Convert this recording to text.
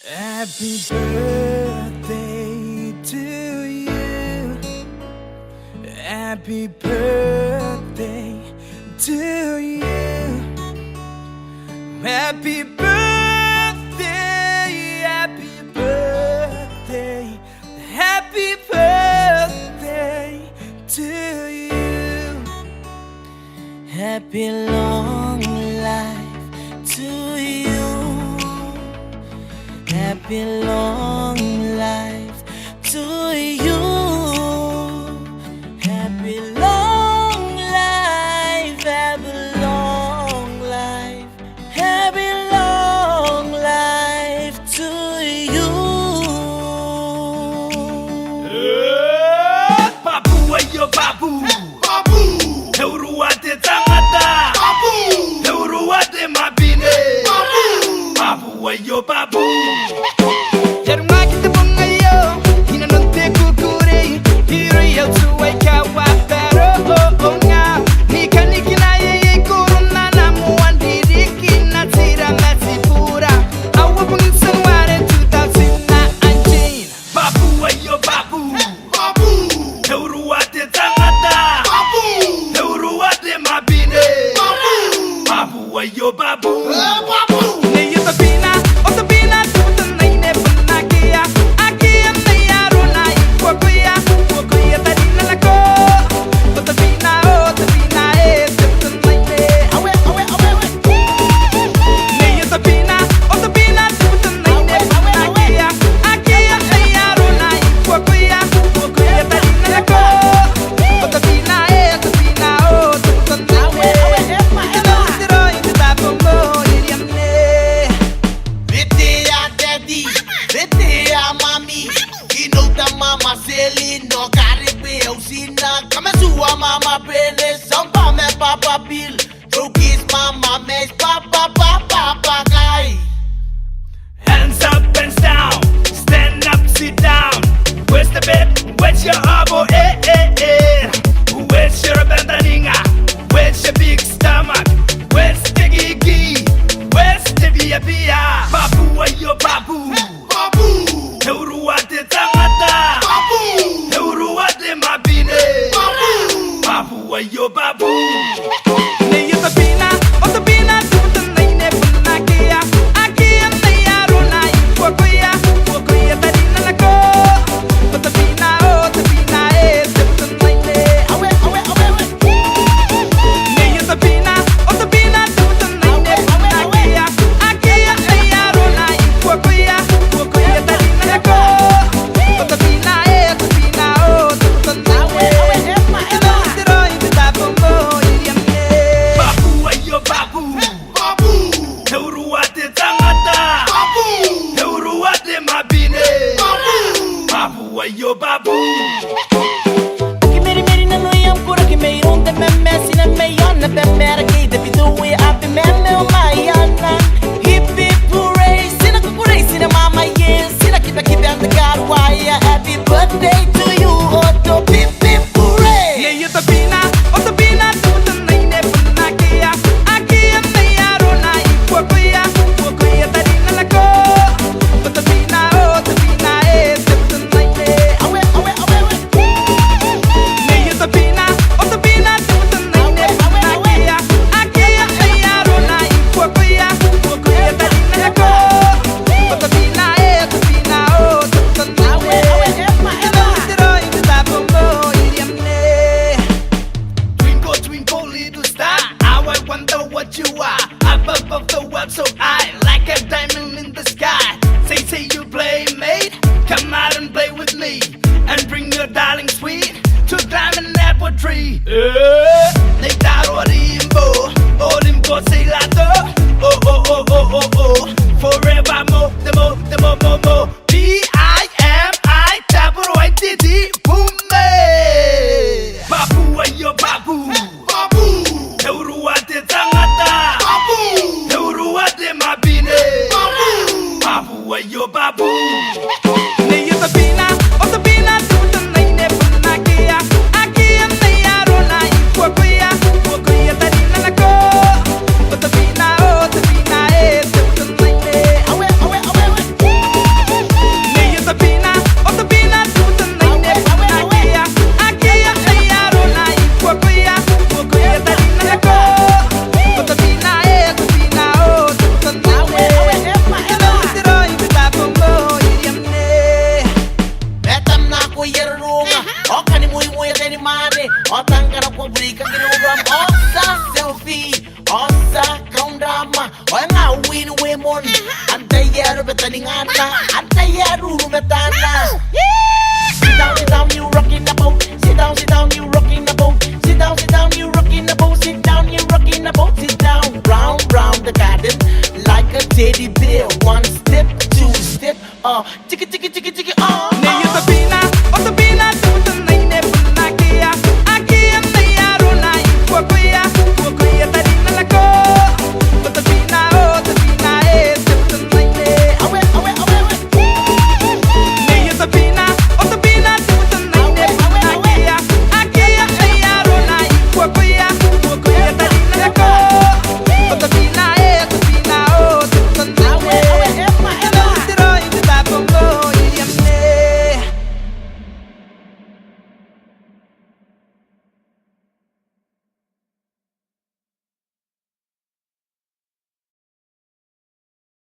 Happy birthday to you. Happy birthday to you. Happy birthday, happy birthday, happy birthday to you. Happy long life to you. Happy long life to you. Happy long life, happy long life, happy long life to you. Babu ayo babu, babu. Heuruate tangata, babu. Heuruate mabine, babu. Babu ayo babu. Yo babu, babu. Ne yo tabina, o tabina tu tanai ne panakia. Aki amne yaro nai kokoya tadina lako. O tabina e tu tanai ne. Awe. Ne yo tabina, o tabina tu tanai ne panakia. Aki amne yaro nai kokoya tadina lako. O tabina e tu tanai ne. Mama Celino, Caribbean, Usina, come to Mama Pele, some Pame Papa Bill, Drugis Mama Mace, Papa Guy. Hands up and down, stand up, sit down. Where's the bed? Where's your elbow? Where's your bandaninga? Where's your big stomach? Where's the gigi? Where's the bia? Babu ayo babu, babu. Heuruate tangata, babu. Heuruate mabine, babu. Babu ayo babu. Ne yo tabina, o tabina tu tanai ne panakia. Aki amne yaro nai kokoya tadina lako. O tabina e tu tanai ne. Awe. Ne yo tabina, o tabina tu tanai ne panakia. Aki amne yaro nai kokoya tadina lako. O tabina e tu tanai ne. Babu ayo babu, babu. Heuruate tangata, babu. Heuruate mabine, babu. Babu ayo babu. Aki meri na no yam kura ki meri unte memme sine me yonna pe mera ki de bidu we api memme o mayana. Hip hip hooray, sina kukuray sina mama yes, sina kipa anda garwaya. Happy birthday to you, Otto. Hip hip hooray. Ne yo tabina, o tabina tu tanai ne panakia. Aki amne yaro nai kokoya tadina lako. O tabina e tu tanai ne. Awe. Ne yo tabina, o tabina tu tanai ne panakia. Aki amne yaro nai kokoya tadina lako. O tabina e tu tanai ne. Twinkle, twinkle, little star, how I wonder what you are. Up above the world so high, like a diamond in the sky. Say you play, mate. Come out and play with me, and bring your darling sweet to climb an apple tree. They taro rimbo, rimbo say lato. Oh. Forevermore, the mo. P-I-M-I, tapo YTD, boom, babu ayo babu, babu. Heuruate tangata, babu. Heuruate mabine, babu. Babu ayo babu. Ne yo tabina, o tabina tu tanai ne panakia. Aki amne yaro nai kokoya tadina lako. O tabina e tu tanai ne. Awe. wemon Antayaru betaningana Antayaru metana Sit down, you rockin' the boat. Sit down, you rockin' the boat. Sit down, you rockin' the boat. Sit down, you rockin' the boat. Sit down, round the garden like a teddy bear. One step, two step, chicka chicka chicka chicka,